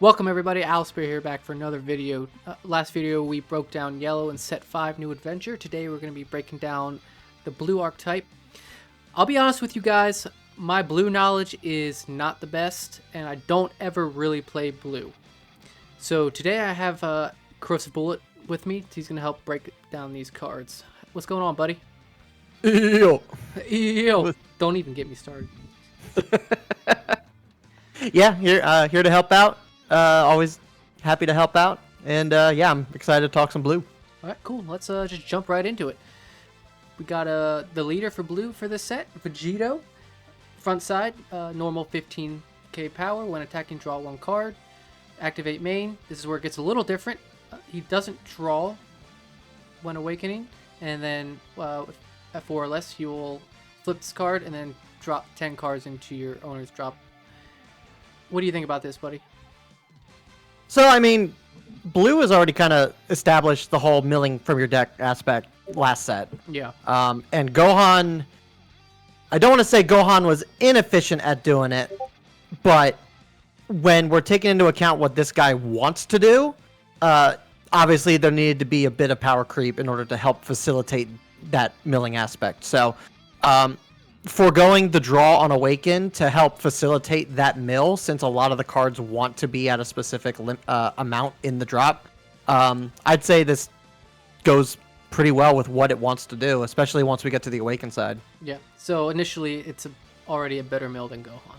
Welcome everybody, Owlspear here back for another video. Last video we broke down Yellow and Set 5 New Adventure. Today we're going to be breaking down the Blue archetype. I'll be honest with you guys, my Blue knowledge is not the best, and I don't ever really play Blue. So today I have Corrosive Bullet with me. He's going to help break down these cards. What's going on, buddy? Yo. Yo. Don't even get me started. Yeah, here to help out. Always happy to help out, and yeah, I'm excited to talk some Blue. All right, cool. Let's just jump right into it. We got the leader for Blue for this set, Vegito. Front side, normal 15k power. When attacking, draw one card. Activate main. This is where it gets a little different. He doesn't draw when awakening, and then at 4 or less, you will flip this card and then drop 10 cards into your owner's drop. What do you think about this, buddy? So, I mean, Blue has already kind of established the whole milling from your deck aspect last set. Yeah. And Gohan, I don't want to say Gohan was inefficient at doing it, but when we're taking into account what this guy wants to do, obviously there needed to be a bit of power creep in order to help facilitate that milling aspect. So, foregoing the draw on Awaken to help facilitate that mill, since a lot of the cards want to be at a specific amount in the drop, I'd say this goes pretty well with what it wants to do, especially once we get to the Awaken side. Yeah. So initially, it's already a better mill than Gohan.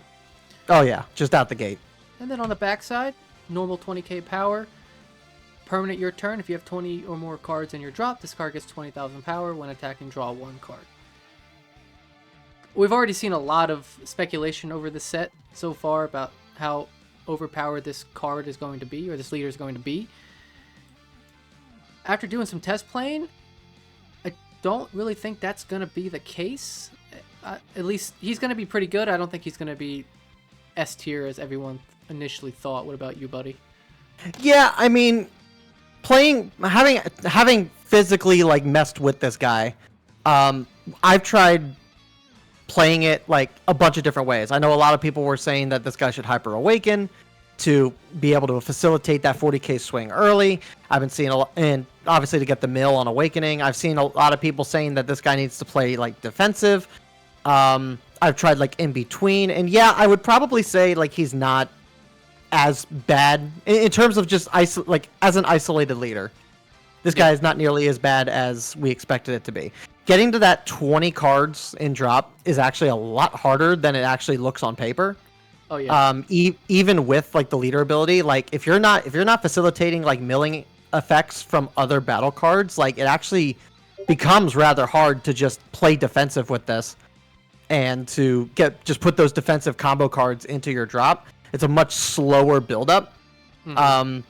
Oh yeah, just out the gate. And then on the back side, normal 20k power. Permanent your turn. If you have 20 or more cards in your drop, this card gets 20,000 power. When attacking, draw one card. We've already seen a lot of speculation over the set so far about how overpowered this card is going to be, or this leader is going to be. After doing some test playing, I don't really think that's going to be the case. At least he's going to be pretty good. I don't think he's going to be S tier as everyone initially thought. What about you, buddy? Yeah, I mean, having physically like messed with this guy, I've tried playing it like a bunch of different ways. I know a lot of people were saying that this guy should Hyper Awaken to be able to facilitate that 40k swing early. I've been seeing a lot, and obviously to get the mill on Awakening. I've seen a lot of people saying that this guy needs to play like defensive. I've tried like in between, and yeah, I would probably say like he's not as bad in terms of just like as an isolated leader. This guy is not nearly as bad as we expected it to be. Getting to that 20 cards in drop is actually a lot harder than it actually looks on paper. Oh yeah. Even with like the leader ability, like if you're not facilitating like milling effects from other battle cards, like it actually becomes rather hard to just play defensive with this and to just put those defensive combo cards into your drop. It's a much slower buildup. Mm-hmm.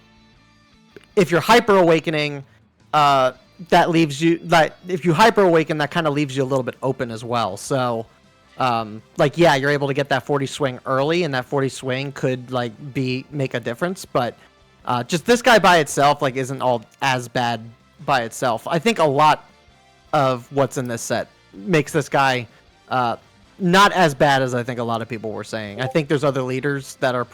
If you're Hyper Awakening, that leaves you like if you Hyper Awaken, that kind of leaves you a little bit open as well. So, like yeah, you're able to get that 40 swing early, and that 40 swing could like make a difference. But just this guy by itself like isn't all as bad by itself. I think a lot of what's in this set makes this guy not as bad as I think a lot of people were saying. I think there's other leaders that are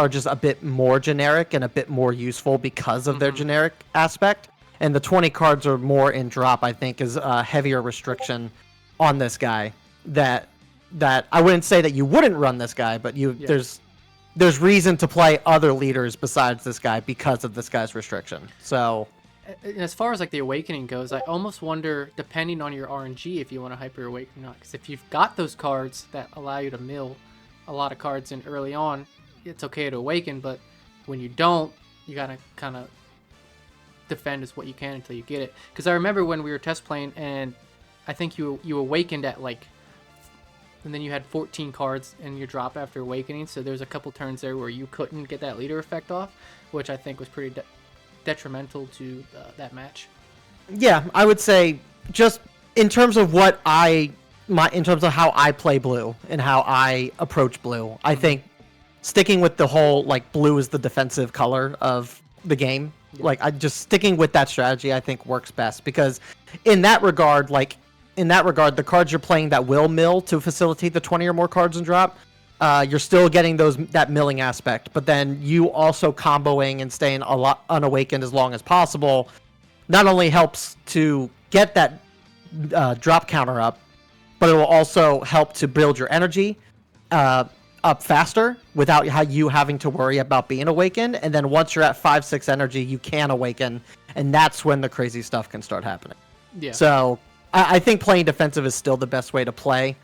just a bit more generic and a bit more useful because of their generic aspect. And the 20 cards are more in drop, I think, is a heavier restriction on this guy. That I wouldn't say that you wouldn't run this guy, but there's reason to play other leaders besides this guy because of this guy's restriction. So, as far as like the Awakening goes, I almost wonder, depending on your RNG, if you want to Hyper Awaken or not. Because if you've got those cards that allow you to mill a lot of cards in early on, it's okay to Awaken, but when you don't, you gotta kind of defend as what you can until you get it. Because I remember when we were test playing, and I think you Awakened at like, and then you had 14 cards in your drop after Awakening, so there's a couple turns there where you couldn't get that leader effect off, which I think was pretty detrimental to that match. Yeah, I would say just in terms of in terms of how I play Blue and how I approach Blue, I think sticking with the whole like Blue is the defensive color of the game, like I just sticking with that strategy I think works best, because in that regard the cards you're playing that will mill to facilitate the 20 or more cards in drop you're still getting that milling aspect, but then you also comboing and staying a lot unawakened as long as possible not only helps to get that drop counter up, but it will also help to build your energy up faster without you having to worry about being awakened. And then once you're at 5-6 energy, you can awaken, and that's when the crazy stuff can start happening. Yeah. So I think playing defensive is still the best way to play.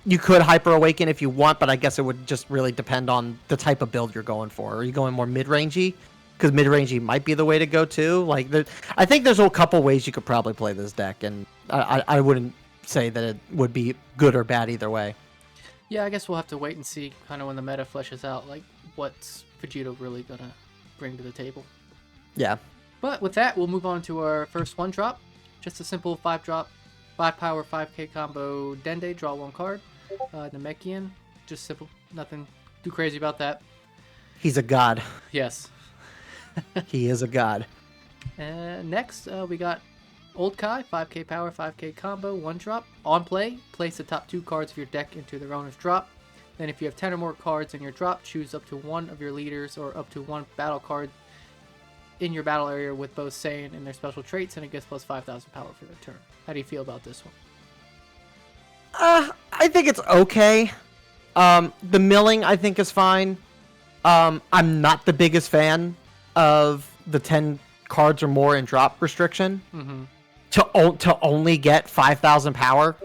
You could hyper awaken if you want, but I guess it would just really depend on the type of build you're going for. Are you going more mid-rangey? Because mid-rangey might be the way to go too. Like, I think there's a couple ways you could probably play this deck, and I wouldn't say that it would be good or bad either way. Yeah, I guess we'll have to wait and see kind of when the meta fleshes out, like what's Vegeta really gonna bring to the table. Yeah. But with that, we'll move on to our first 1-drop. Just a simple 5-drop, 5 power, 5k combo Dende, draw 1 card. Namekian, just simple, nothing too crazy about that. He's a god. Yes. He is a god. Next, we got Old Kai, 5k power, 5k combo, 1-drop. On play, place the top 2 cards of your deck into their owner's drop. Then if you have 10 or more cards in your drop, choose up to 1 of your leaders or up to 1 battle card in your battle area with both Saiyan and their special traits, and it gets plus 5,000 power for their turn. How do you feel about this one? I think it's okay. The milling, I think, is fine. I'm not the biggest fan of the 10 cards or more in drop restriction. Mm-hmm. To only get 5,000 power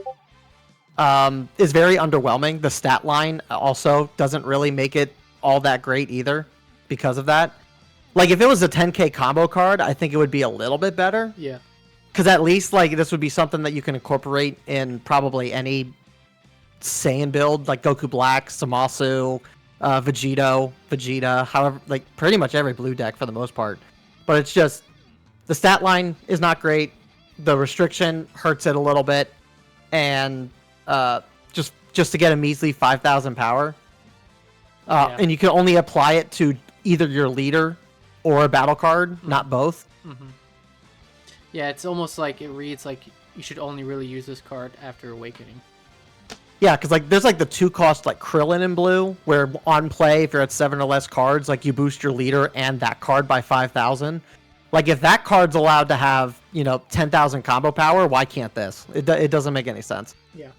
is very underwhelming. The stat line also doesn't really make it all that great either because of that. Like, if it was a 10k combo card, I think it would be a little bit better. Yeah. Because at least, like, this would be something that you can incorporate in probably Saiyan build, like Goku Black, Zamasu, Vegeta, however, like, pretty much every blue deck for the most part. But it's just, the stat line is not great. The restriction hurts it a little bit. And just to get a measly 5,000 power. Yeah. And you can only apply it to either your leader or a battle card, not both. Mm-hmm. Yeah, it's almost like it reads like you should only really use this card after Awakening. Yeah, because like there's like the 2-cost like Krillin in blue, where on play, if you're at 7 or less cards, like you boost your leader and that card by 5,000. Like if that card's allowed to have, 10,000 combo power, why can't this? It doesn't make any sense. Yeah.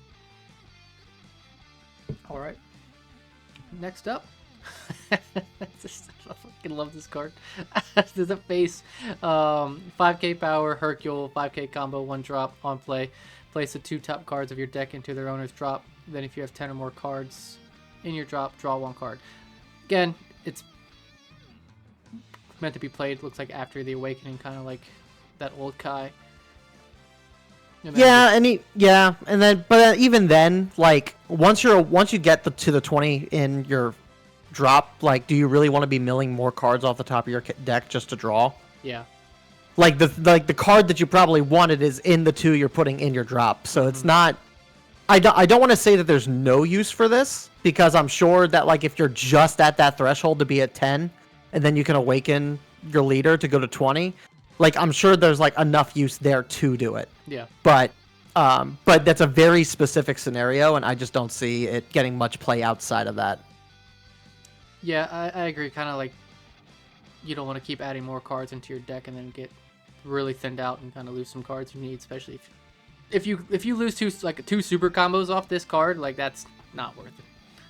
All right. Next up. I fucking love this card. There's a face. 5k power, Hercule, 5k combo, 1-drop on play. Place the 2 top cards of your deck into their owner's drop. Then if you have 10 or more cards in your drop, draw 1 card. Again, it's meant to be played, looks like after the Awakening, kind of like that Old Kai. Yeah, and then, but even then, like once you get to the 20 in your drop, like, do you really want to be milling more cards off the top of your deck just to draw? Yeah. Like the card that you probably wanted is in the 2 you're putting in your drop, so it's not. I don't want to say that there's no use for this, because I'm sure that like if you're just at that threshold to be at 10, and then you can awaken your leader to go to 20, like I'm sure there's like enough use there to do it. Yeah. But that's a very specific scenario, and I just don't see it getting much play outside of that. Yeah, I agree. Kind of like you don't want to keep adding more cards into your deck and then get really thinned out and kind of lose some cards you need, especially if you lose 2 super combos off this card, like that's not worth it.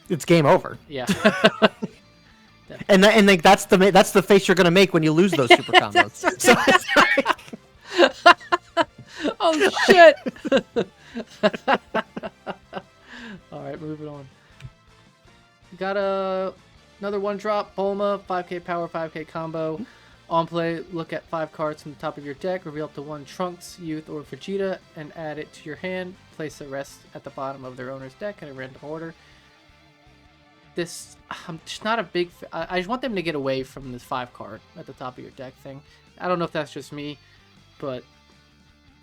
It's game over. Yeah. and like that's the face you're gonna make when you lose those super combos. So it's like... Oh shit! All right, moving on. Got another 1-drop, Bulma, 5k power, 5k combo. On play, look at 5 cards from the top of your deck, reveal up to 1 Trunks, Youth, or Vegeta, and add it to your hand. Place the rest at the bottom of their owner's deck in a random order. This, I'm just not a big... I just want them to get away from this 5 card at the top of your deck thing. I don't know if that's just me, but...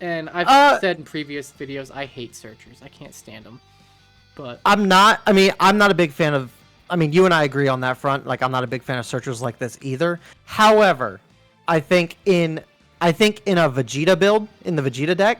And I've said in previous videos, I hate searchers. I can't stand them. But I'm not a big fan of... I mean, you and I agree on that front. Like, I'm not a big fan of searchers like this either. However, I think in a Vegeta build, in the Vegeta deck,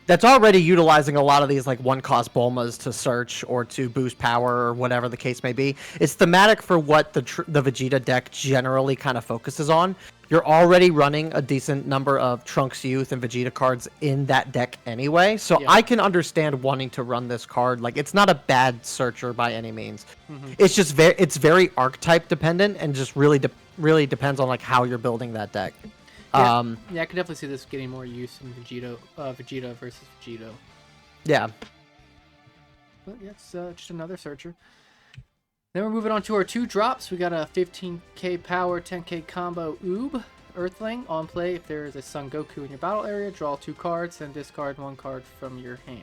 that's already utilizing a lot of these like one cost Bulmas to search or to boost power or whatever the case may be. It's thematic for what the Vegeta deck generally kind of focuses on. You're already running a decent number of Trunks Youth and Vegeta cards in that deck anyway, so Yeah. I can understand wanting to run this card. Like, it's not a bad searcher by any means. It's just very archetype dependent and just really depends on like how you're building that deck. Yeah, yeah, I could definitely see this getting more use in Vegeta versus Vegito. Yeah. But yeah, it's just another searcher. Then we're moving on to our 2 drops. We got a 15k power, 10k combo Oob Earthling on play. If there is a Son Goku in your battle area, draw 2 cards and discard 1 card from your hand.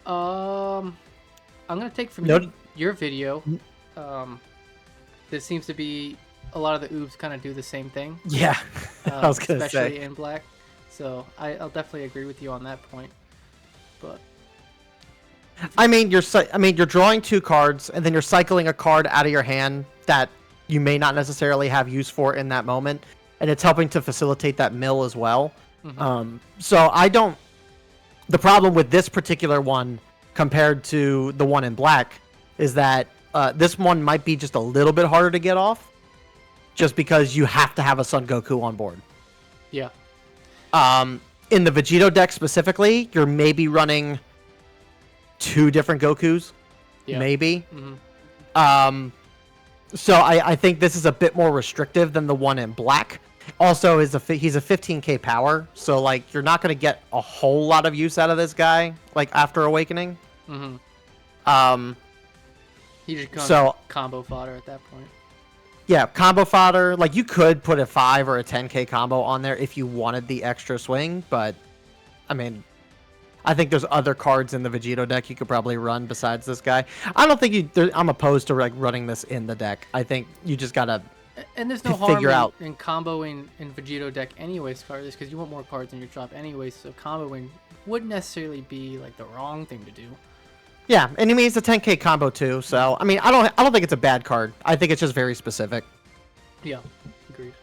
I'm gonna take from your video. This seems to be a lot of the Oobs kind of do the same thing. Yeah. I was gonna especially say. in black. So I'll definitely agree with you on that point. But I mean, you're drawing 2 cards, and then you're cycling a card out of your hand that you may not necessarily have use for in that moment, and it's helping to facilitate that mill as well. So I don't. The problem with this particular one compared to the one in black is that this one might be just a little bit harder to get off, just because you have to have a Son Goku on board. yeah, In the Vegito deck specifically, you're maybe running 2 different Gokus, yeah. maybe. So I think this is a bit more restrictive than the one in black. Also, he's a 15k power, so like you're not gonna get a whole lot of use out of this guy like after Awakening. He just becomes So- combo fodder at that point. Yeah, combo fodder. Like you could put a 5 or a 10k combo on there if you wanted the extra swing, but I mean, I think there's other cards in the Vegito deck you could probably run besides this guy. I don't think I'm opposed to like running this in the deck. I think you just gotta And there's no to harm figure out. in comboing in Vegito deck anyways, cards, because you want more cards in your drop anyways. So comboing wouldn't necessarily be like the wrong thing to do. Yeah, and I mean it's a 10k combo too. So I mean I don't think it's a bad card. I think it's just very specific. Yeah, agreed.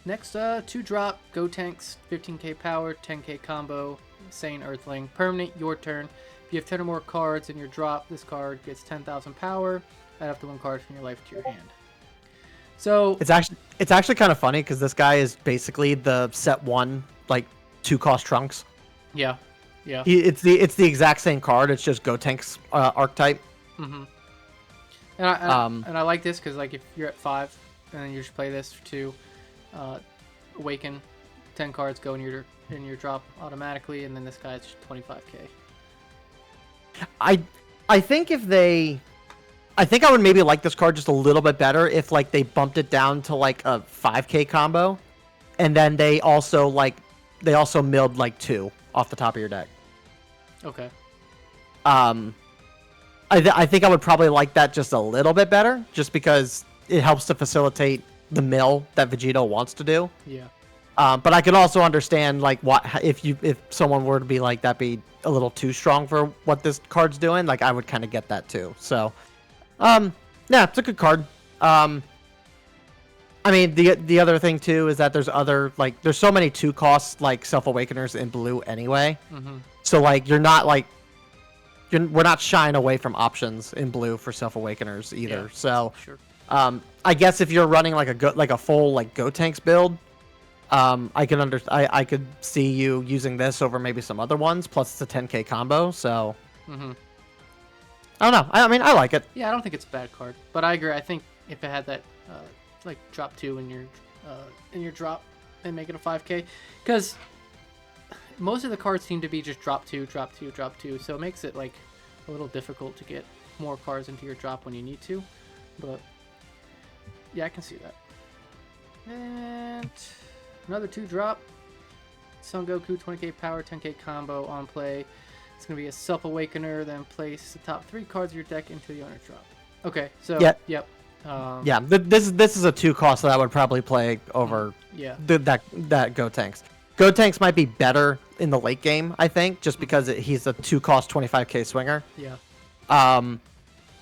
Next, 2 drop, Go Tanks, 15k power, 10k combo, Saiyan Earthling. Permanent, your turn. If you have 10 or more cards in your drop, this card gets 10,000 power. Add up to 1 card from your life to your hand. So It's actually kind of funny because this guy is basically the set 1 like 2 cost Trunks. yeah, yeah. It's the exact same card. It's just Gotenks archetype. And I like this because like if you're at 5 and then you just play this to awaken, 10 cards go in your drop automatically, and then this guy's 25k. I think I would maybe like this card just a little bit better if like they bumped it down to like a 5k combo, and then they also milled like 2 off the top of your deck. Okay. I think I would probably like that just a little bit better, just because it helps to facilitate the mill that Vegito wants to do. Yeah. But I can also understand like what if someone were to be like that'd be a little too strong for what this card's doing. Like I would kind of get that too. So, yeah, it's a good card. I mean the other thing too is that there's so many 2 costs like Self Awakeners in blue anyway. So like we're not shying away from options in blue for Self Awakeners either. Yeah, so sure. I guess if you're running like a full like Gotenks build, I could see you using this over maybe some other ones. Plus it's a 10k combo, so I don't know. I mean, I like it. Yeah, I don't think it's a bad card, but I agree. I think if it had that like drop 2 in your drop and make it a 5k, because most of the cards seem to be just drop 2, drop 2, drop 2, so it makes it like a little difficult to get more cards into your drop when you need to. But yeah, I can see that. And another 2 drop, Son Goku, 20k power, 10k combo on play. It's going to be a Self Awakener, then place the top 3 cards of your deck into the owner drop. Okay, so, Yeah. yep. Yeah, this is a 2 cost that I would probably play over Yeah. that Gotenks. Gotenks might be better in the late game, I think, just because he's a 2 cost 25k swinger. Yeah.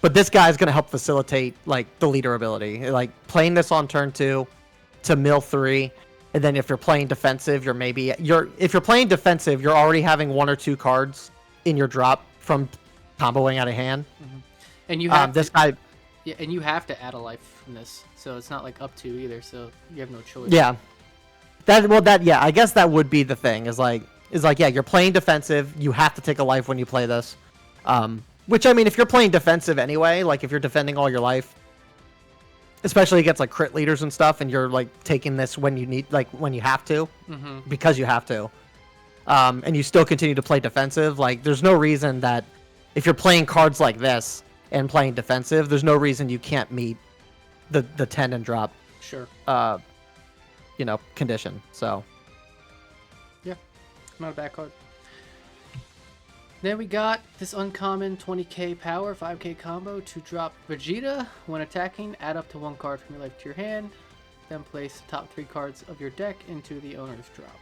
But this guy is going to help facilitate like the leader ability, like playing this on turn 2 to mill 3, And then if you're playing defensive, if you're playing defensive, you're already having 1 or 2 cards in your drop from comboing out of hand. And you have this guy. Yeah, and you have to add a life from this, so it's not like up to either. So you have no choice. Yeah. I guess that would be the thing. Is like yeah, you're playing defensive. You have to take a life when you play this. Which I mean, if you're playing defensive anyway, like if you're defending all your life, especially against like crit leaders and stuff, and you're like taking this when you need, like when you have to, because you have to, and you still continue to play defensive. Like there's no reason that if you're playing cards like this and playing defensive, there's no reason you can't meet the 10 and drop. Sure. Condition. So. Yeah, not a bad card. Then we got this uncommon 20k power 5k combo to drop Vegeta. When attacking, add up to 1 card from your life to your hand, then place the top 3 cards of your deck into the owner's drop.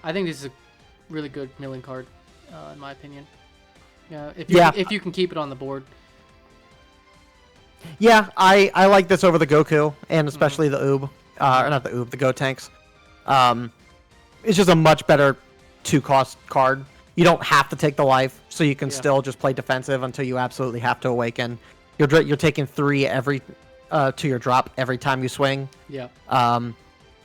I think this is a really good milling card, in my opinion. If you can keep it on the board. Yeah, I like this over the Goku, and especially the Oob. Or not the Oob, the Gotenks. It's just a much better 2-cost card. You don't have to take the life, so you can still just play defensive until you absolutely have to awaken. You're taking 3 every to your drop every time you swing. Yeah.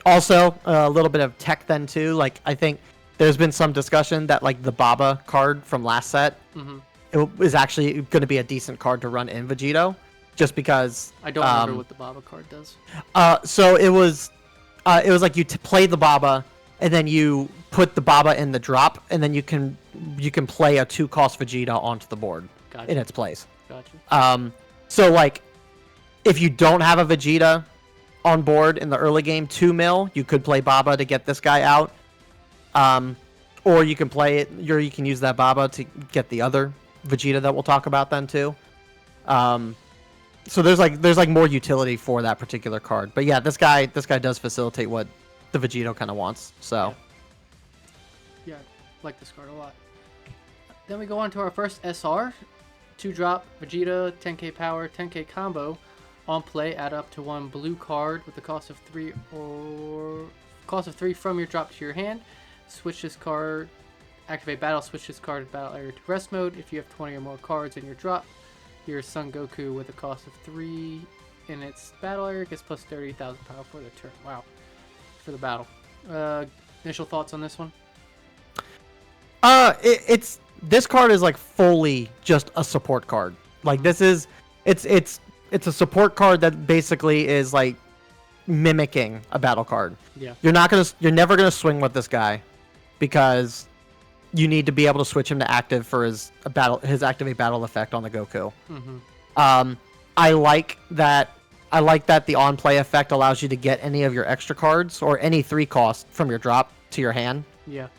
Also, a little bit of tech then too. Like I think there's been some discussion that like the Baba card from last set it is actually going to be a decent card to run in Vegito, just because. I don't remember what the Baba card does. So it was like you play the Baba, and then you put the Baba in the drop, and then you can play a 2-cost Vegeta onto the board in its place. Gotcha. So like, if you don't have a Vegeta on board in the early game, 2 mil, you could play Baba to get this guy out. Or you can play it. You can use that Baba to get the other Vegeta that we'll talk about then too. So there's like more utility for that particular card. But yeah, this guy does facilitate what the Vegito kind of wants. So. Yeah, like this card a lot. Then we go on to our first SR. 2-drop Vegeta, 10k power, 10k combo. On play, add up to 1 blue card with the cost of 3 from your drop to your hand. Switch this card. Activate battle. Switch this card to battle area to rest mode. If you have 20 or more cards in your drop, your Son Goku with a cost of 3 in its battle area gets plus 30,000 power for the turn. Wow, for the battle. Initial thoughts on this one? This card is like fully just a support card. Like this is it's a support card that basically is like mimicking a battle card. Yeah. You're never gonna swing with this guy because you need to be able to switch him to active for his activate battle effect on the Goku. I like that the on play effect allows you to get any of your extra cards or any 3 cost from your drop to your hand. Yeah.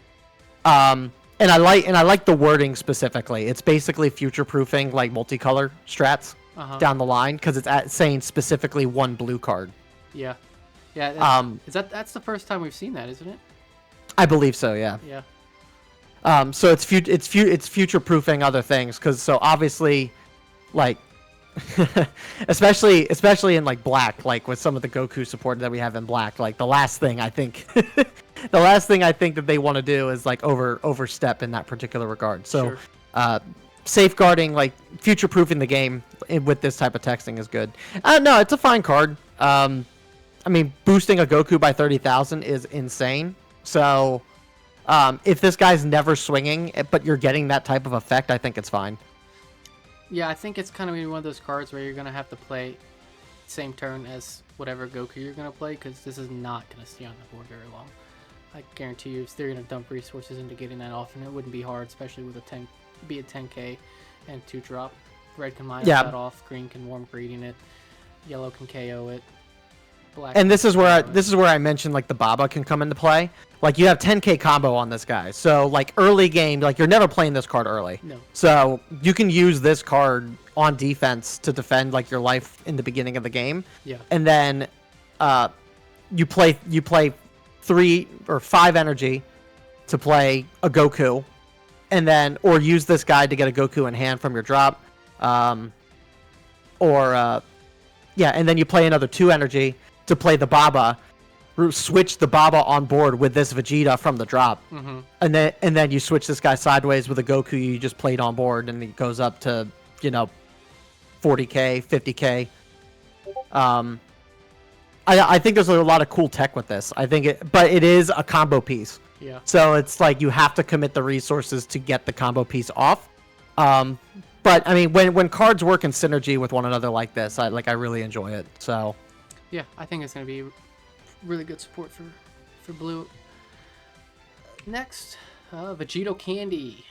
And I like the wording specifically. It's basically future-proofing like multicolor strats down the line because it's saying specifically 1 blue card. Yeah, yeah. That's the first time we've seen that, isn't it? I believe so. Yeah. Yeah. So it's future-proofing other things because so obviously, like, especially in like black, like with some of the Goku support that we have in black, like the last thing I think. The last thing I think that they want to do is like overstep in that particular regard. So, Sure. Safeguarding, like future-proofing the game with this type of texting is good. No, it's a fine card. I mean, boosting a Goku by 30,000 is insane. So, if this guy's never swinging, but you're getting that type of effect, I think it's fine. Yeah, I think it's kind of one of those cards where you're gonna have to play same turn as whatever Goku you're gonna play because this is not gonna stay on the board very long. I guarantee you, if they're going to dump resources into getting that off, and it wouldn't be hard, especially with a 10k and 2-drop. Red can minus that off, green can warm greeting it, yellow can KO it, black. And this is where I mentioned like the Baba can come into play. Like you have 10k combo on this guy, so like early game, like you're never playing this card early. No. So you can use this card on defense to defend like your life in the beginning of the game. Yeah. And then, you play 3 or 5 energy to play a Goku, and then or use this guy to get a Goku in hand from your drop, and then you play another 2 energy to play the Baba, switch the Baba on board with this Vegeta from the drop, Mm-hmm. and then you switch this guy sideways with a Goku you just played on board, and it goes up to 40k, 50k. I think there's a lot of cool tech with this. But it is a combo piece. Yeah. So it's like you have to commit the resources to get the combo piece off. But I mean, when cards work in synergy with one another like this, I really enjoy it. So Yeah, I think it's gonna be really good support for blue. Next, Vegito Candy.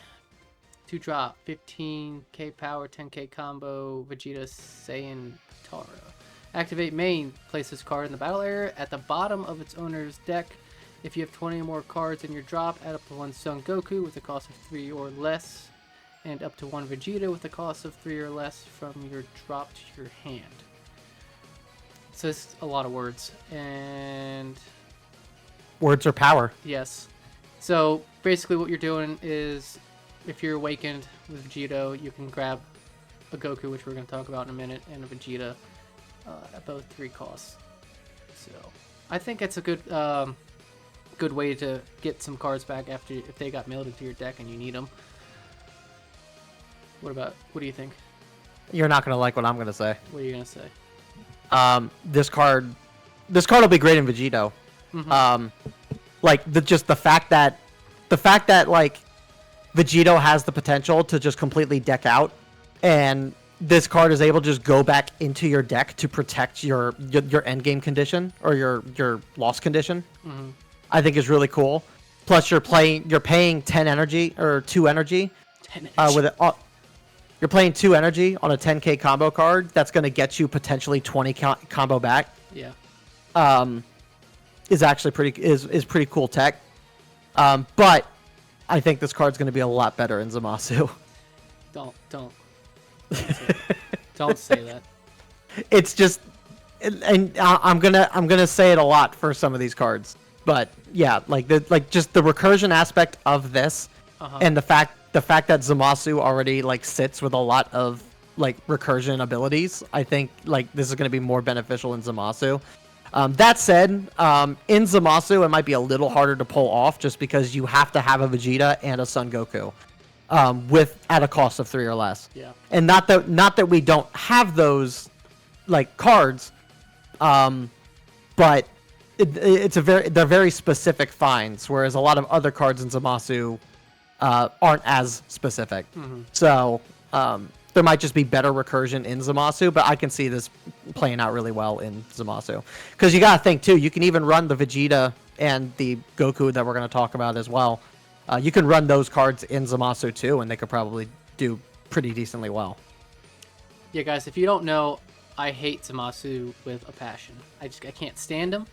2-drop, 15k power, 10k combo, Vegeta Saiyan Tara. Activate main. Place this card in the battle area at the bottom of its owner's deck. If you have 20 or more cards in your drop, add up to 1 Son Goku with a cost of 3 or less, and up to 1 Vegeta with a cost of 3 or less from your drop to your hand. So it's a lot of words, and words are power. yes. So basically what you're doing is, if you're awakened with Vegito, you can grab a Goku, which we're going to talk about in a minute, and a Vegeta at both 3 costs. So I think it's a good way to get some cards back after if they got mailed into your deck and you need them. What do you think? You're not gonna like what I'm gonna say. What are you going to say? This card will be great in Vegito. Mhm. Like the fact that like Vegito has the potential to just completely deck out, and this card is able to just go back into your deck to protect your end game condition or your loss condition. Mm-hmm. I think is really cool. Plus, you're paying 10 energy or 2 energy. 10 energy. With it. You're playing 2 energy on a 10k combo card. That's going to get you potentially 20 combo back. Yeah. Is actually pretty cool tech. But I think this card's going to be a lot better in Zamasu. Don't say that. It's just, and I'm gonna say it a lot for some of these cards. But yeah, just the recursion aspect of this, and the fact that Zamasu already sits with a lot of recursion abilities, I think this is going to be more beneficial in Zamasu. That said, in Zamasu it might be a little harder to pull off just because you have to have a Vegeta and a Son Goku, at a cost of 3 or less. Yeah. And not that we don't have those cards, but they're very specific finds, whereas a lot of other cards in Zamasu aren't as specific. Mm-hmm. So there might just be better recursion in Zamasu, but I can see this playing out really well in Zamasu. Because you gotta think too, you can even run the Vegeta and the Goku that we're gonna talk about as well. You can run those cards in Zamasu too, and they could probably do pretty decently well. Yeah, guys, if you don't know, I hate Zamasu with a passion. I can't stand him.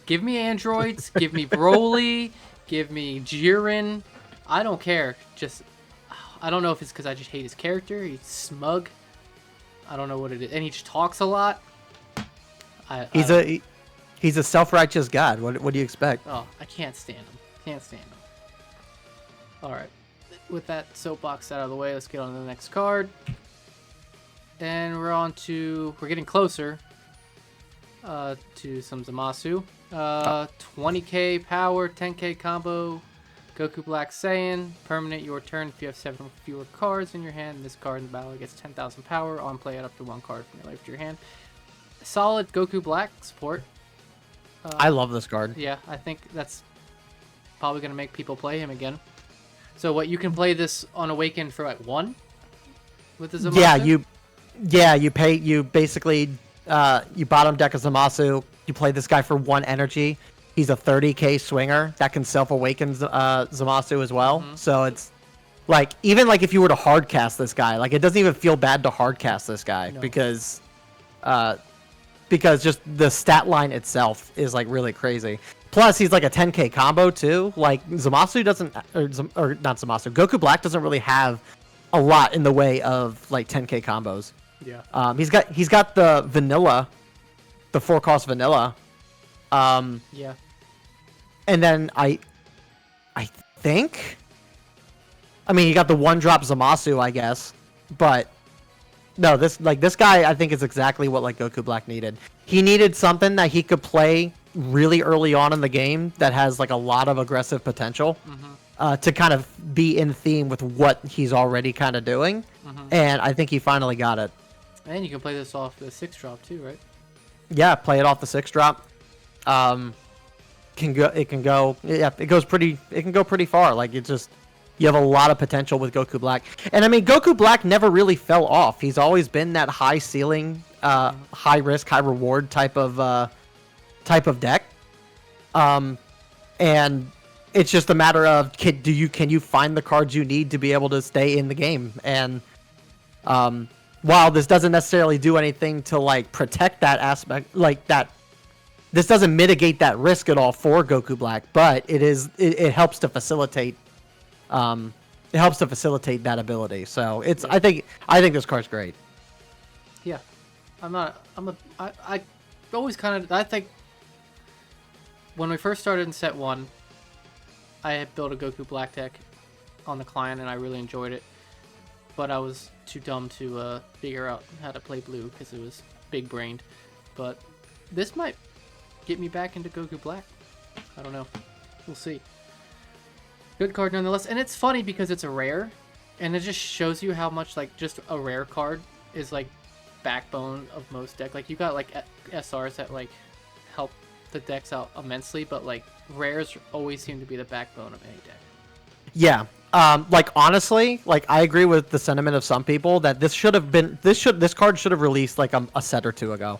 Give me androids, give me Broly, give me Jiren. I don't care. I don't know if it's because I just hate his character. He's smug. I don't know what it is, and he just talks a lot. He's a self-righteous god. What do you expect? Oh, I can't stand him. All right. With that soapbox out of the way, let's get on to the next card. And we're getting closer to some Zamasu. 20k power, 10k combo, Goku Black Saiyan. Permanent your turn if you have 7 or fewer cards in your hand. This card in the battle gets 10,000 power. On play, add up to 1 card from your life to your hand. Solid Goku Black support. I love this card. Yeah, I think that's probably going to make people play him again. So you can play this on Awaken for 1 with the Zamasu? You basically you bottom deck a Zamasu, you play this guy for 1 energy. He's a 30k swinger that can self-awaken Zamasu as well. Mm-hmm. So it's even if you were to hard cast this guy, it doesn't even feel bad to hard cast this guy. No. because just the stat line itself is really crazy. Plus he's a 10k combo too. Zamasu doesn't, or not Zamasu, Goku Black doesn't really have a lot in the way of 10k combos. Yeah. He's got the vanilla, the 4-cost vanilla. Yeah. And then I think, you got the 1-drop Zamasu, I guess, but no, this guy I think is exactly what Goku Black needed. He needed something that he could play really early on in the game that has like a lot of aggressive potential to kind of be in theme with what he's already kind of doing. And I think he finally got it. And you can play this off the 6-drop too, right? Yeah, play it off the 6-drop. It can go pretty far. Like it just, you have a lot of potential with Goku Black. And I mean, Goku Black never really fell off. He's always been that high ceiling, high risk, high reward type of deck. And it's just a matter of can you find the cards you need to be able to stay in the game. And while this doesn't necessarily do anything to like protect that aspect, like that, this doesn't mitigate that risk at all for Goku Black, but it helps to facilitate. It helps to facilitate that ability. So it's I think this card's great. Yeah, I always kind of, I think when we first started in set 1, I had built a Goku Black deck on the client and I really enjoyed it, but I was too dumb to figure out how to play blue because it was big brained. But this might get me back into Goku Black. I don't know. We'll see. Good card nonetheless. And it's funny because it's a rare, and it just shows you how much like just a rare card is like backbone of most deck. Like you got like SRs that like help the decks out immensely, but like rares always seem to be the backbone of any deck. Yeah. Like honestly, like I agree with the sentiment of some people that this card should have released like a set or two ago.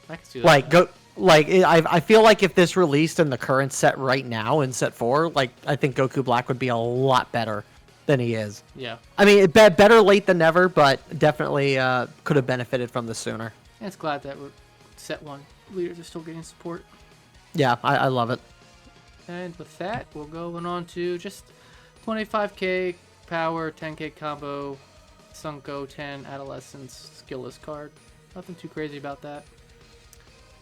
I can see that. I feel like if this released in the current set right now in set 4, like I think Goku Black would be a lot better than he is. Yeah. I mean, better late than never, but definitely could have benefited from this sooner. And it's glad that we're set 1 leaders are still getting support. Yeah, I love it. And with that, we're going on to just 25k power, 10k combo, Sunko 10 Adolescence skillless card. Nothing too crazy about that.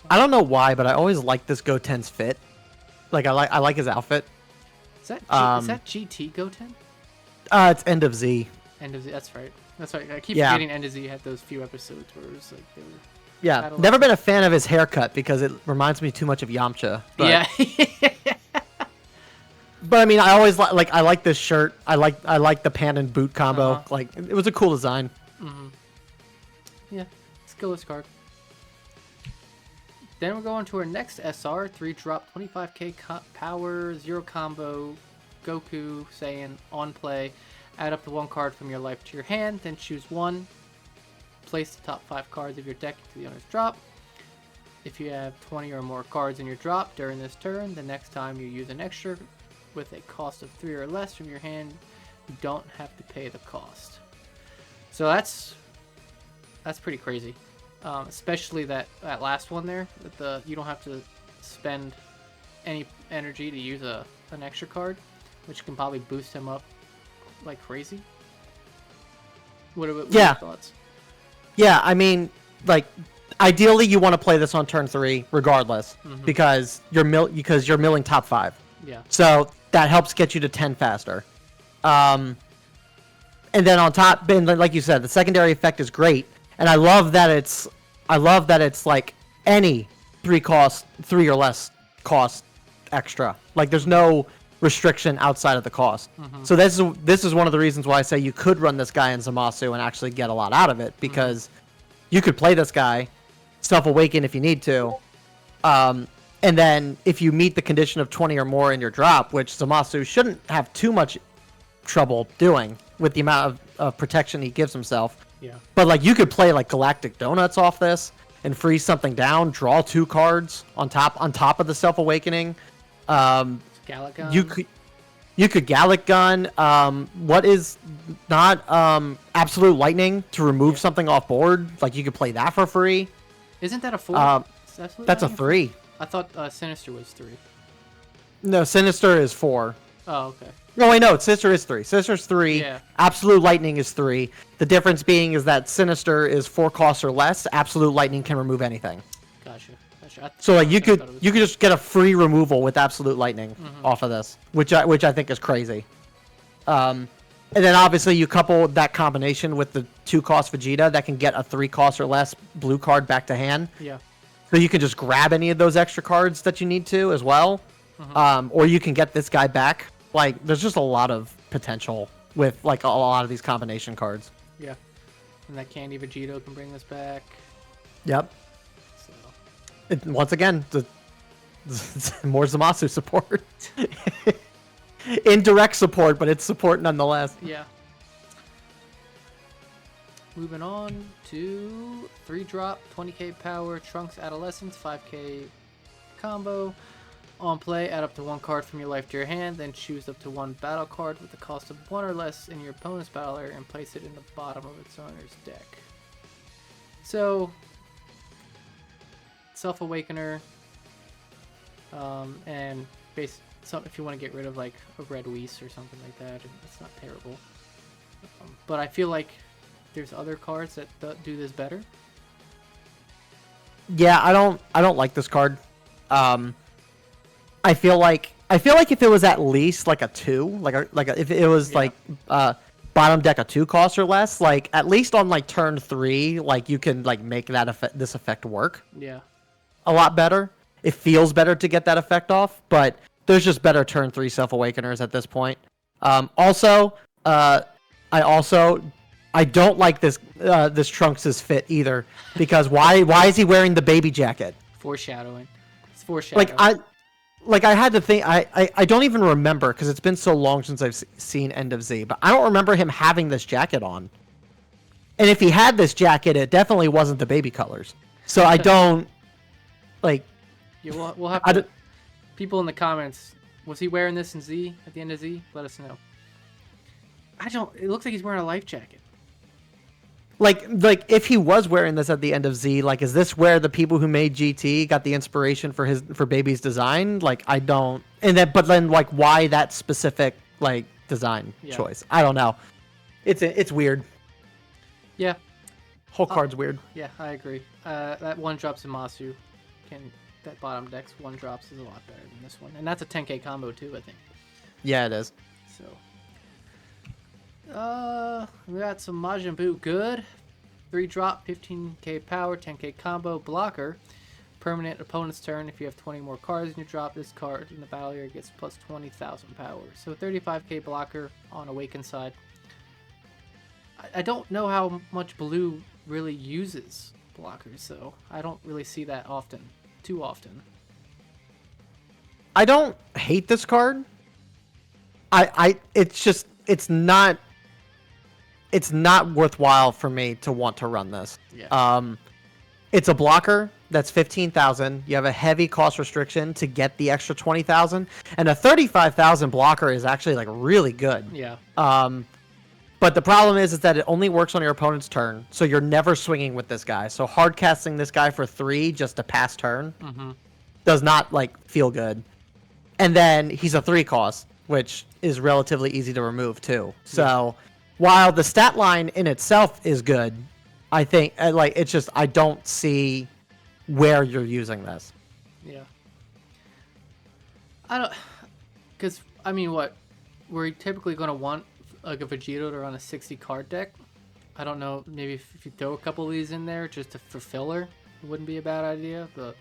I don't know why, but I always like this Goten's fit. Like I like his outfit. Is that GT Goten? It's End of Z. End of Z. That's right. That's right. I keep Yeah. forgetting End of Z had those few episodes where it was like they were. Yeah, never been a fan of his haircut because it reminds me too much of Yamcha. But, Yeah. but I mean, I always I like this shirt. I like the pant and boot combo. Like it was a cool design. Yeah, skillless card. Then we're going to our next SR, 3-drop, 25k power, 0 combo, Goku, Saiyan, on play. Add up the 1 card from your life to your hand, then choose 1. Place the top 5 cards of your deck into the owner's drop. If you have 20 or more cards in your drop during this turn, the next time you use an extra with a cost of 3 or less from your hand, you don't have to pay the cost. So that's pretty crazy. Especially that last one there, that you don't have to spend any energy to use an extra card, which can probably boost him up like crazy. What are your thoughts? Yeah, I mean, like ideally you want to play this on turn 3 regardless, because you're milling top 5. Yeah. So that helps get you to 10 faster. And then on top, Ben, like you said, the secondary effect is great. And I love that it's like any 3 or less cost extra. Like there's no restriction outside of the cost. So this is one of the reasons why I say you could run this guy in Zamasu and actually get a lot out of it, because you could play this guy, self-awaken if you need to, and then if you meet the condition of 20 or more in your drop, which Zamasu shouldn't have too much trouble doing with the amount of protection he gives himself. Yeah. But like you could play like Galactic Donuts off this and freeze something down, draw 2 cards on top of the self-awakening. Gallic Gun. You could Gallic Gun. What is not Absolute Lightning to remove something off board? Like you could play that for free. Isn't that a 4? That's a 3. I thought Sinister was 3. No, Sinister is 4. Oh, okay. No, wait, no, Sinister is 3. Sinister's 3. Yeah. Absolute Lightning is 3. The difference being is that Sinister is 4 costs or less. Absolute Lightning can remove anything. Gotcha. So like you could just get a free removal with Absolute Lightning off of this, which I think is crazy. And then obviously you couple that combination with the 2 cost Vegeta that can get a 3 cost or less blue card back to hand. Yeah. So you can just grab any of those extra cards that you need to as well. Or you can get this guy back. Like, there's just a lot of potential with like a lot of these combination cards. Yeah. And that Candy Vegito can bring this back. Yep. So. Once again, more Zamasu support. Indirect support, but it's support nonetheless. Yeah. Moving on to 3-drop, 20k power, Trunks Adolescence, 5k combo. On play, add up to 1 card from your life to your hand, then choose up to 1 battle card with the cost of 1 or less in your opponent's battle area and place it in the bottom of its owner's deck. So, Self-Awakener, and if you want to get rid of like a red Whis or something like that, it's not terrible. But I feel like there's other cards that do this better. Yeah, I don't like this card. I feel like if it was at least like a 2, if it was like bottom deck a 2 cost or less, like at least on like turn 3, like you can like make that this effect work. Yeah. A lot better. It feels better to get that effect off, but there's just better turn 3 Self-Awakeners at this point. I don't like this Trunks' fit either, because why is he wearing the baby jacket? Foreshadowing. It's foreshadowing. I had to think. I don't even remember because it's been so long since I've seen End of Z, but I don't remember him having this jacket on. And if he had this jacket, it definitely wasn't the baby colors. So I don't like. Yeah, we'll have to. People in the comments, was he wearing this in Z at the end of Z? Let us know. It looks like he's wearing a life jacket. Like if he was wearing this at the end of Z, like, is this where the people who made GT got the inspiration for Baby's design? Like, I don't. But then like, why that specific like design choice? I don't know. It's weird. Yeah. Whole card's weird. Yeah, I agree. That 1-drop Zamasu that bottom deck's 1-drops is a lot better than this one, and that's a 10k combo too, I think. Yeah, it is. So. We got some Majin Buu good. 3-drop, 15k power, 10k combo, blocker. Permanent opponent's turn. If you have 20 more cards in your drop, this card in the battle area gets plus 20,000 power. So 35k blocker on Awaken side. I don't know how much blue really uses blockers, so I don't really see that too often. I don't hate this card. It's not worthwhile for me to want to run this. Yeah. It's a blocker that's 15,000. You have a heavy cost restriction to get the extra 20,000, and a 35,000 blocker is actually like really good. Yeah. But the problem is that it only works on your opponent's turn, so you're never swinging with this guy. So hard casting this guy for 3 just to pass turn does not like feel good. And then he's a 3 cost, which is relatively easy to remove too. So while the stat line in itself is good, I think it's just I don't see where you're using this. Yeah. I don't, because I mean, what we're typically going to want like a Vegito to run a 60 card deck. I don't know, maybe if you throw a couple of these in there just for filler, it wouldn't be a bad idea. But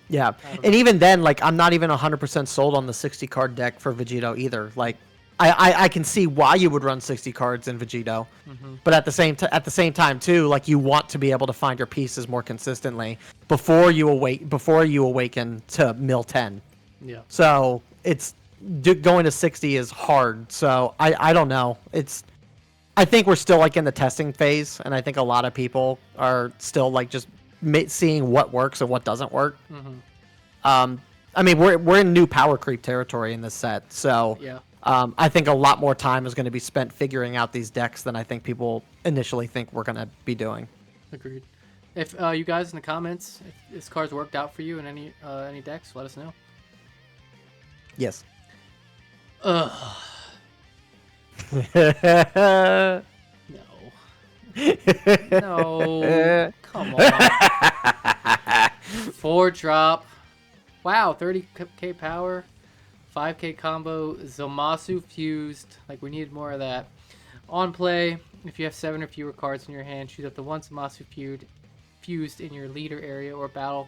yeah, and even then, like, I'm not even 100% sold on the 60 card deck for Vegito either. Like, I can see why you would run 60 cards in Vegito, but at the same time too, like, you want to be able to find your pieces more consistently before you awaken to mill 10. Yeah. So going to 60 is hard. So I don't know. I think we're still like in the testing phase, and I think a lot of people are still like just seeing what works and what doesn't work. I mean, we're in new power creep territory in this set, so yeah. I think a lot more time is going to be spent figuring out these decks than I think people initially think we're going to be doing. Agreed. If you guys in the comments, if this card's worked out for you in any decks, let us know. Yes. Ugh. No. No. Come on. 4-drop. Wow, 30k power. 5k combo. Zamasu fused. Like, we needed more of that. On play, if you have 7 or fewer cards in your hand, choose up to 1 Zamasu fused in your leader area or battle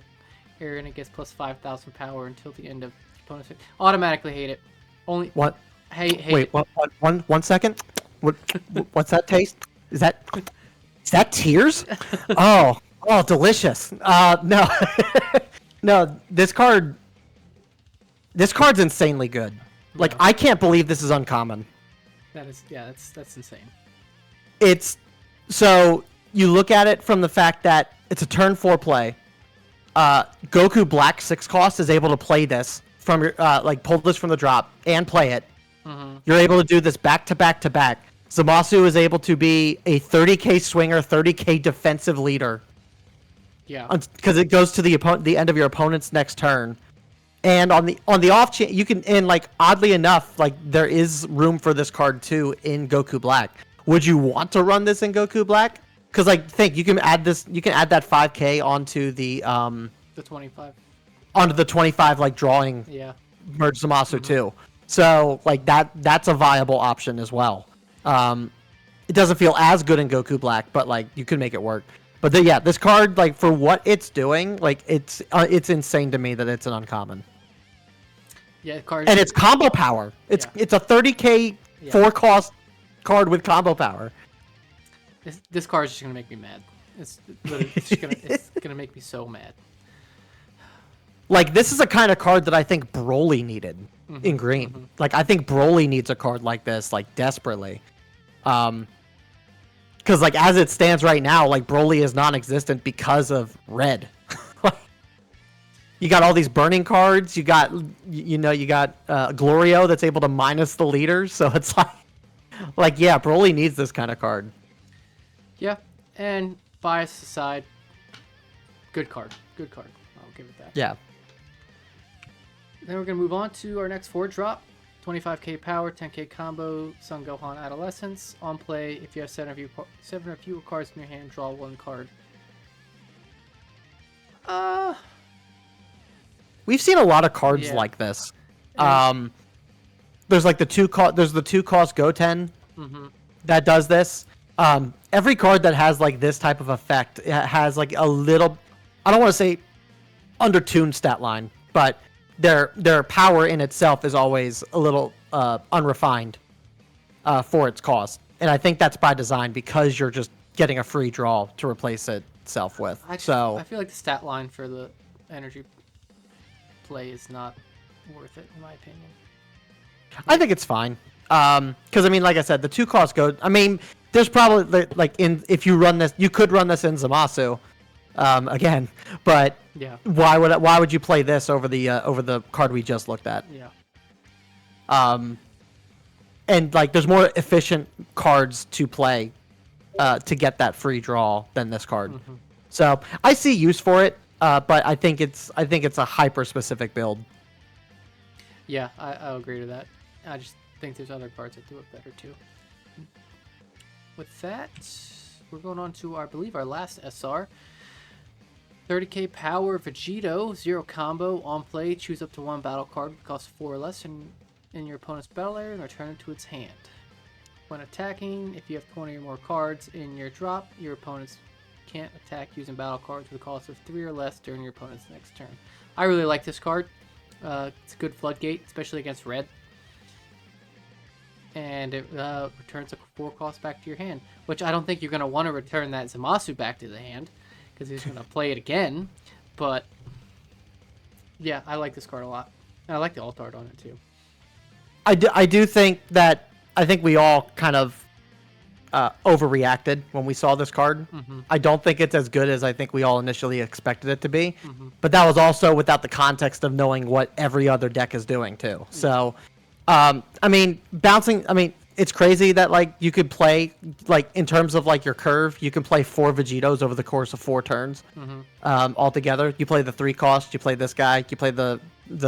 area, and it gets plus 5,000 power until the end of the opponent's turn. Automatically hate it. Only What? hate Wait, it. one second. What's that taste? Is that tears? Oh, delicious. No, no. This card's insanely good. Like, Yeah. I can't believe this is uncommon. That's insane. It's so you look at it from the fact that it's a turn 4 play. Goku Black 6 cost is able to play this from your like pull this from the drop and play it. Mm-hmm. You're able to do this back to back to back. Zamasu is able to be a 30k swinger, 30k defensive leader. Yeah. Because it goes to the end of your opponent's next turn. And on the off chance you can, and like oddly enough, like there is room for this card too in Goku Black. Would you want to run this in Goku Black? Because like think you can add that 5k onto the 25. onto the 25 like drawing Yeah. merge Zamasu too. So like that's a viable option as well. It doesn't feel as good in Goku Black, but like you could make it work. But yeah, this card, like for what it's doing, like it's insane to me that it's an uncommon. Yeah, card. And it's combo power. It's a 30k 4 cost card with combo power. This card is just gonna make me mad. It's literally it's gonna make me so mad. Like this is a kind of card that I think Broly needed in green. Like I think Broly needs a card like this, like desperately. Because like as it stands right now, like Broly is non-existent because of red. You got all these burning cards. You got Glorio that's able to minus the leaders. So it's like yeah, Broly needs this kind of card. Yeah, and bias aside, good card. Good card. I'll give it that. Yeah. Then we're gonna move on to our next 4-drop. 25k power, 10k combo, Son Gohan Adolescence. On play, if you have 7 or fewer cards in your hand, draw 1 card. We've seen a lot of cards like this. There's like the 2 cost Goten that does this. Every card that has like this type of effect has like a little, I don't want to say undertuned stat line, but their power in itself is always a little unrefined for its cost. And I think that's by design because you're just getting a free draw to replace itself with. I feel like the stat line for the energy play is not worth it, in my opinion. I think it's fine. Because I mean, like I said, the 2 cost go. I mean, there's probably like if you run this, you could run this in Zamasu, again. But yeah, why would you play this over the card we just looked at? Yeah. And like there's more efficient cards to play, to get that free draw than this card. So I see use for it, but I think it's a hyper specific build. Yeah, I'll agree to that. I just think there's other cards that do it better too. With that, we're going on to I believe our last SR. 30k power Vegito, 0 combo, on play, choose up to 1 battle card, costs 4 or less in your opponent's battle area and return it to its hand. When attacking, if you have 20 or more cards in your drop, your opponents can't attack using battle cards with a cost of 3 or less during your opponent's next turn. I really like this card. It's a good floodgate, especially against red. And it returns a 4 cost back to your hand, which I don't think you're going to want to return that Zamasu back to the hand because he's going to play it again. But yeah, I like this card a lot. And I like the alt art on it too. I do think that we all kind of overreacted when we saw this card. I don't think it's as good as I think we all initially expected it to be. But that was also without the context of knowing what every other deck is doing too. So, I mean, it's crazy that like you could play like in terms of like your curve, you can play 4 Vegetos over the course of 4 turns. Altogether, you play the 3 cost, you play this guy, you play the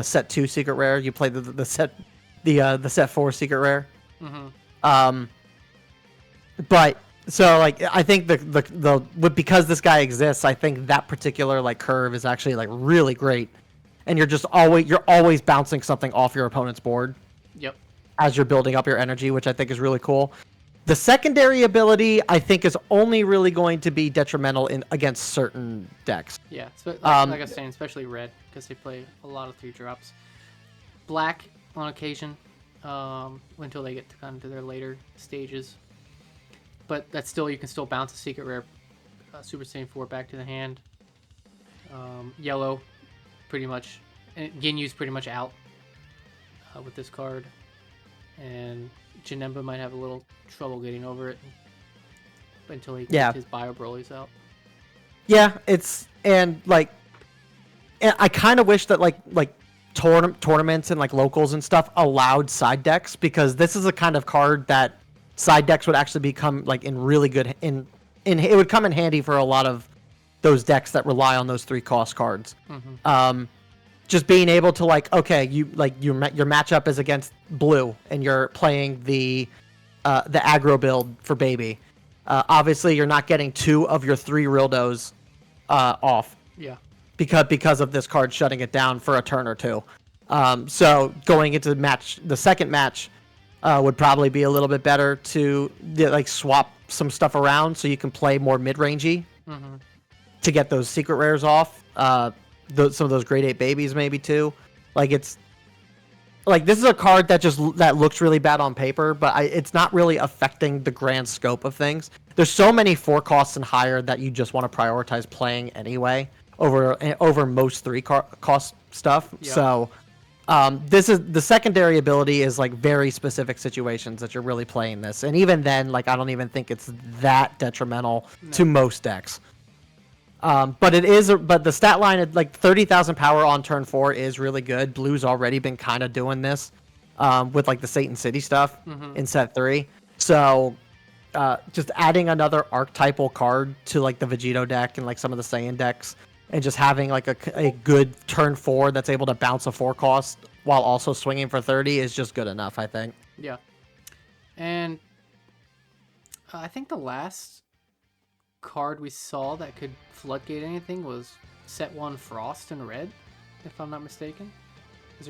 set 2 secret rare, you play the set 4 secret rare. But so like I think because this guy exists, I think that particular like curve is actually like really great, and you're always bouncing something off your opponent's board. Yep. As you're building up your energy, which I think is really cool. The secondary ability, I think, is only really going to be detrimental against certain decks. Yeah, like I was saying, especially red, because they play a lot of 3-drops. Black, on occasion, until they get to kind of to their later stages. But that's still, you can still bounce a secret rare Super Saiyan 4 back to the hand. Yellow, pretty much, and Ginyu's pretty much out with this card. And Janemba might have a little trouble getting over it until he gets his Bio Broly's out. Yeah, and I kind of wish that like tournaments and like locals and stuff allowed side decks, because this is a kind of card that side decks would actually become like in really good it would come in handy for a lot of those decks that rely on those 3-cost cards. Mm-hmm. Just being able to your matchup is against blue and you're playing the aggro build for baby. Obviously, you're not getting 2 of your 3 Rildos off. Yeah. Because of this card shutting it down for a turn or 2. So going into the second match would probably be a little bit better to swap some stuff around so you can play more mid-rangey to get those secret rares off. Some of those grade 8 babies maybe too. This is a card that looks really bad on paper, but it's not really affecting the grand scope of things. There's so many 4 costs and higher that you just want to prioritize playing anyway over most 3-cost stuff. Yep. So this is the secondary ability is very specific situations that you're really playing this, and even then I don't even think it's that detrimental to most decks. But the stat line at 30,000 power on turn 4 is really good. Blue's already been kind of doing this with the Satan City stuff in set 3. So just adding another archetypal card to the Vegito deck and some of the Saiyan decks, and just having a good turn 4 that's able to bounce a 4 cost while also swinging for 30 is just good enough, I think. Yeah. And I think the last card we saw that could floodgate anything was set 1 Frost in red, if I'm not mistaken.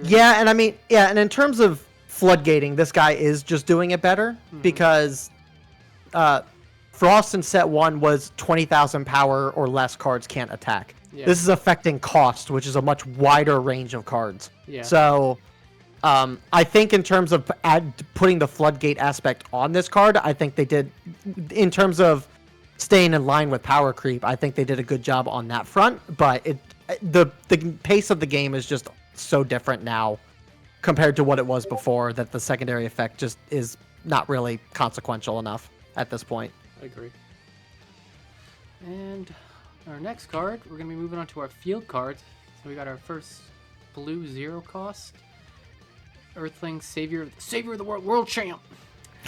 And in terms of floodgating, this guy is just doing it better because Frost in set 1 was 20,000 power or less cards can't attack. Yeah. This is affecting cost, which is a much wider range of cards. Yeah. So I think in terms of putting the floodgate aspect on this card, I think they did, in terms of staying in line with power creep, I think they did a good job on that front, but the pace of the game is just so different now compared to what it was before that the secondary effect just is not really consequential enough at this point. I agree. And our next card, we're going to be moving on to our field cards. So we got our first blue 0-cost Earthling Savior of the World Champ.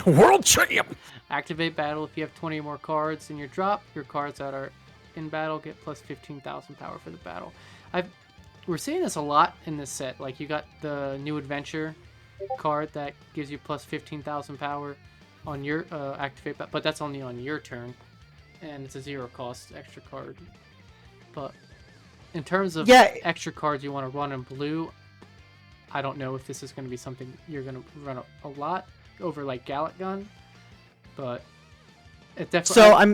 World Champ! Activate battle. If you have 20 or more cards in your drop, your cards that are in battle get plus 15,000 power for the battle. We're seeing this a lot in this set. You got the new adventure card that gives you plus 15,000 power on your activate, but that's only on your turn, and it's a 0-cost extra card. But in terms of extra cards you want to run in blue, I don't know if this is going to be something you're going to run a lot over Gallic Gun, but it definitely.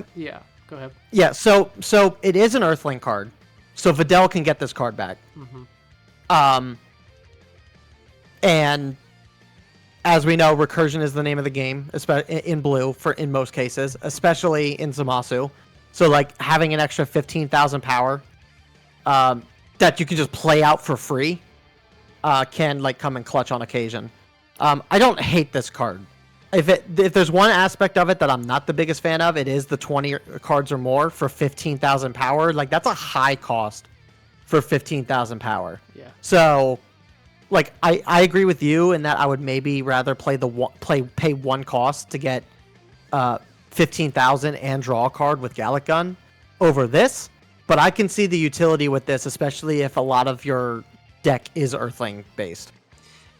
Go ahead. Yeah, so it is an Earthling card, so Videl can get this card back. And as we know, recursion is the name of the game, especially in blue in most cases, especially in Zamasu. So having an extra 15,000 power that you can just play out for free can come in clutch on occasion. I don't hate this card. If there's one aspect of it that I'm not the biggest fan of, it is the 20 cards or more for 15,000 power. That's a high cost for 15,000 power. Yeah. So, I agree with you in that I would maybe rather pay 1 cost to get 15,000 and draw a card with Gallic Gun over this. But I can see the utility with this, especially if a lot of your deck is Earthling based.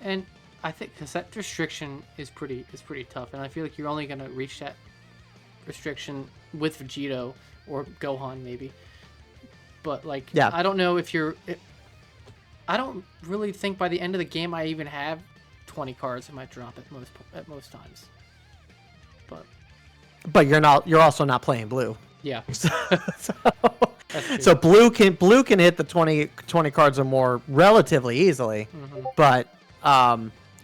And I think because that restriction is pretty tough, and I feel you're only gonna reach that restriction with Vegito or Gohan maybe. But I don't know if I don't really think by the end of the game I even have 20 cards in my drop at most times. But but you're also not playing blue. Yeah. So, That's true. so blue can hit the 20 cards or more relatively easily, but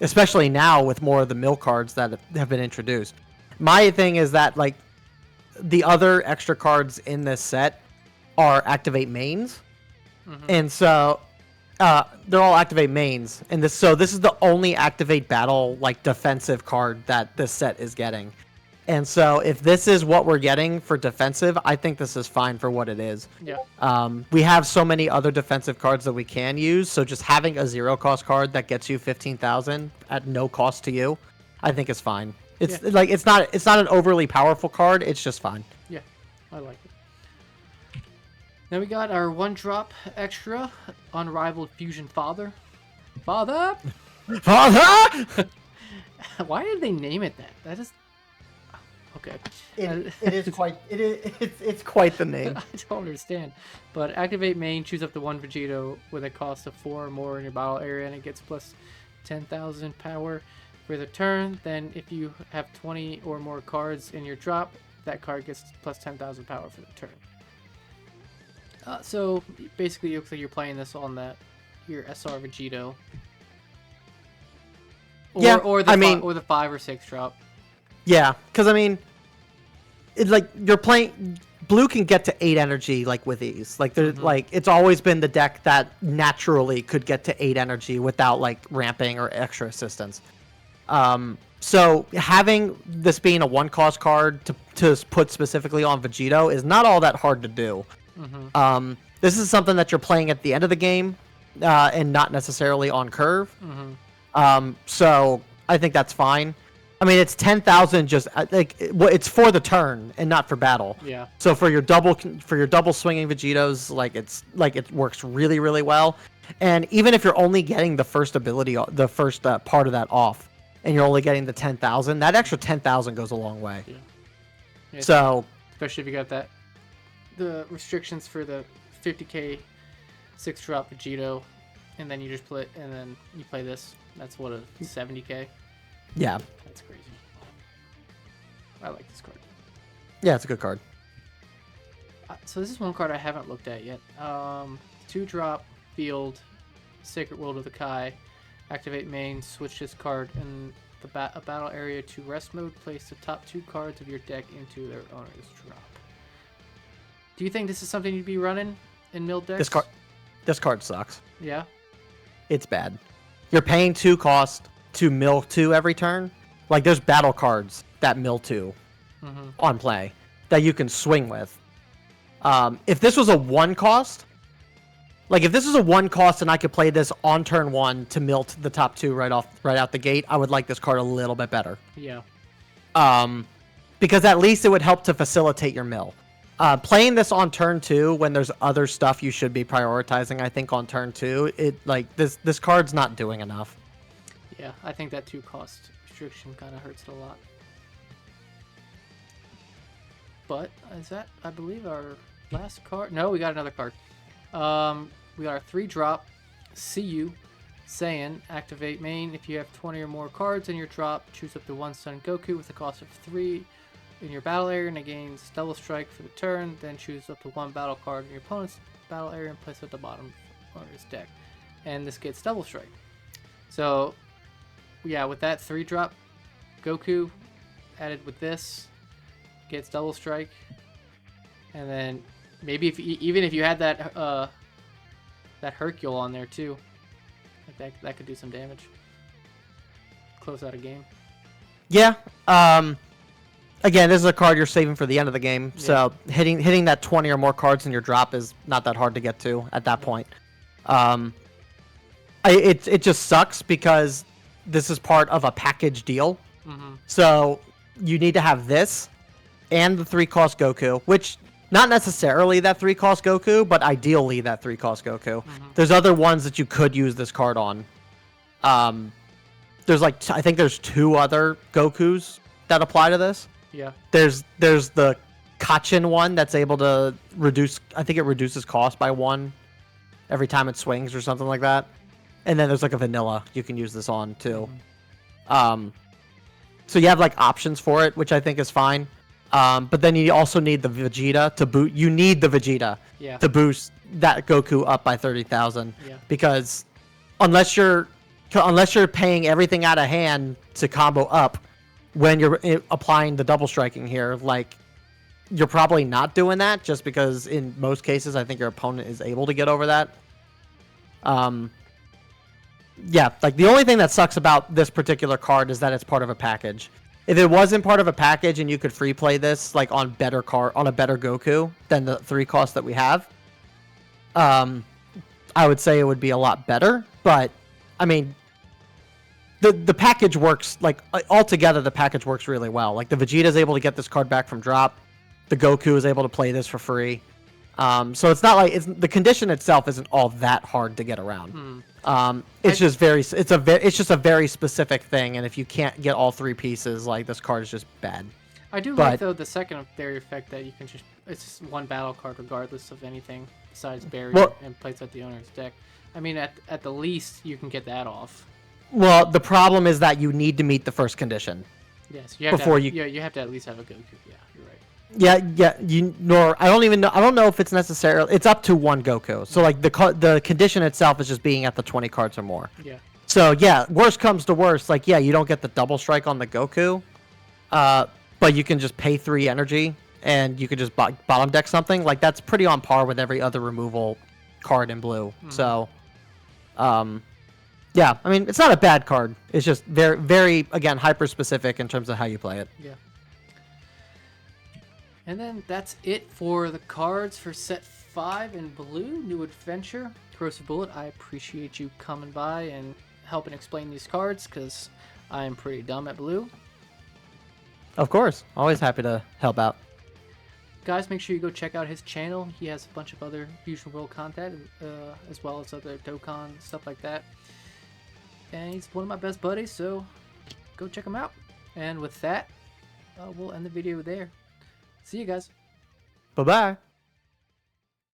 especially now with more of the mill cards that have been introduced. My thing is that like the other extra cards in this set are activate mains, and so they're all activate mains, and this is the only activate battle like defensive card that this set is getting. And so if this is what we're getting for defensive, I think this is fine for what it is. Yeah. We have so many other defensive cards that we can use, so just having a 0 cost card that gets you 15,000 at no cost to you, I think is fine. It's like it's not an overly powerful card, it's just fine. Yeah, I like it. Then we got our 1-drop extra, Unrivaled Fusion Father. Father! Father! Why did they name it that? That is... Okay. It's quite the name. I don't understand. But activate main, choose up to 1 Vegito with a cost of 4 or more in your battle area, and it gets plus 10,000 power for the turn. Then if you have 20 or more cards in your drop, that card gets plus 10,000 power for the turn. So basically it looks like you're playing this on your SR Vegito. Or the 5 or 6 drop. Yeah, because I mean, it's like you're playing. Blue can get to 8 energy like with ease. Like there's like it's always been the deck that naturally could get to 8 energy without like ramping or extra assistance. So having this being a 1-cost card to put specifically on Vegito is not all that hard to do. This is something that you're playing at the end of the game, and not necessarily on curve. So I think that's fine. I mean, it's 10,000 just like it's for the turn and not for battle. Yeah. So for your double swinging Vegitos, like it works really, really well. And even if you're only getting the first ability, the first part of that off, and you're only getting the 10,000, that extra 10,000 goes a long way. Yeah, so especially if you got the restrictions for the 50k 6-drop Vegito, and then you just play this. That's what, a 70k. Yeah. That's crazy. I like this card. Yeah, it's a good card. So this is one card I haven't looked at yet. 2-drop field, Sacred World of the Kai. Activate main, switch this card in a battle area to rest mode. Place the top 2 cards of your deck into their owner's drop. Do you think this is something you'd be running in milled decks? This card sucks. Yeah? It's bad. You're paying 2 cost to mill 2 every turn. Like there's battle cards that mill 2 on play that you can swing with. If this was a 1 cost, like if this was a 1 cost and I could play this on turn 1 to mill the top 2 right out the gate, I would like this card a little bit better. Yeah. Because at least it would help to facilitate your mill. Playing this on turn 2 when there's other stuff you should be prioritizing, I think on turn 2, this card's not doing enough. Yeah, I think that 2-cost restriction kind of hurts it a lot. But is that, I believe, our last card? No, we got another card. We got our 3-drop CU Saiyan. Activate main. If you have 20 or more cards in your drop, choose up to 1 Son Goku with a cost of 3 in your battle area, and it gains double strike for the turn. Then choose up to 1 battle card in your opponent's battle area and place it at the bottom of his deck. And this gets double strike. So yeah, with that 3-drop Goku added with this, gets double strike, and then maybe even if you had that that Hercule on there too, that could do some damage. Close out a game. Yeah. Again, this is a card you're saving for the end of the game, so hitting that 20 or more cards in your drop is not that hard to get to at that point. It just sucks because this is part of a package deal. So you need to have this and the 3-cost Goku, which not necessarily that 3-cost Goku, but ideally that 3-cost Goku. There's other ones that you could use this card on. There's like I think there's 2 other Gokus that apply to this. Yeah. There's the Kachin one that's able to reduce. I think it reduces cost by 1 every time it swings or something like that. And then there's like a vanilla you can use this on too. So you have like options for it, which I think is fine. But then you also need the Vegeta to boot. You need the Vegeta Yeah. to boost that Goku up by 30,000. Yeah. Because unless you're paying everything out of hand to combo up when you're applying the double striking here, like you're probably not doing that, just because in most cases I think your opponent is able to get over that. Yeah, like the only thing that sucks about this particular card is that it's part of a package. If it wasn't part of a package and you could free play this like on a better Goku than the 3 costs that we have, I would say it would be a lot better. But I mean, the package works like altogether. The package works really well. Like the Vegeta is able to get this card back from drop. The Goku is able to play this for free. So it's not like the condition itself isn't all that hard to get around. It's just a very specific thing, and if you can't get all 3 pieces, like this card is just bad. I do like though the secondary effect that you can it's just one battle card regardless of anything besides barrier and plays at the owner's deck. I mean, at the least you can get that off. Well, the problem is that you need to meet the first condition. Yes, you have you have to at least have a Goku. Yeah, you're right. Yeah. I don't even know. I don't know if it's necessarily. It's up to 1 Goku. So like the condition itself is just being at the 20 cards or more. Yeah. So yeah, worst comes to worst. Like yeah, you don't get the double strike on the Goku, but you can just pay 3 energy and you can just bottom deck something. Like that's pretty on par with every other removal card in blue. So, yeah, I mean it's not a bad card. It's just very, very again hyper specific in terms of how you play it. Yeah. And then that's it for the cards for set 5 in blue, New Adventure. Corrosive Bullet, I appreciate you coming by and helping explain these cards because I am pretty dumb at blue. Of course, always happy to help out. Guys, make sure you go check out his channel. He has a bunch of other Fusion World content as well as other Dokkan, stuff like that. And he's one of my best buddies, so go check him out. And with that, we'll end the video there. See you guys. Bye-bye.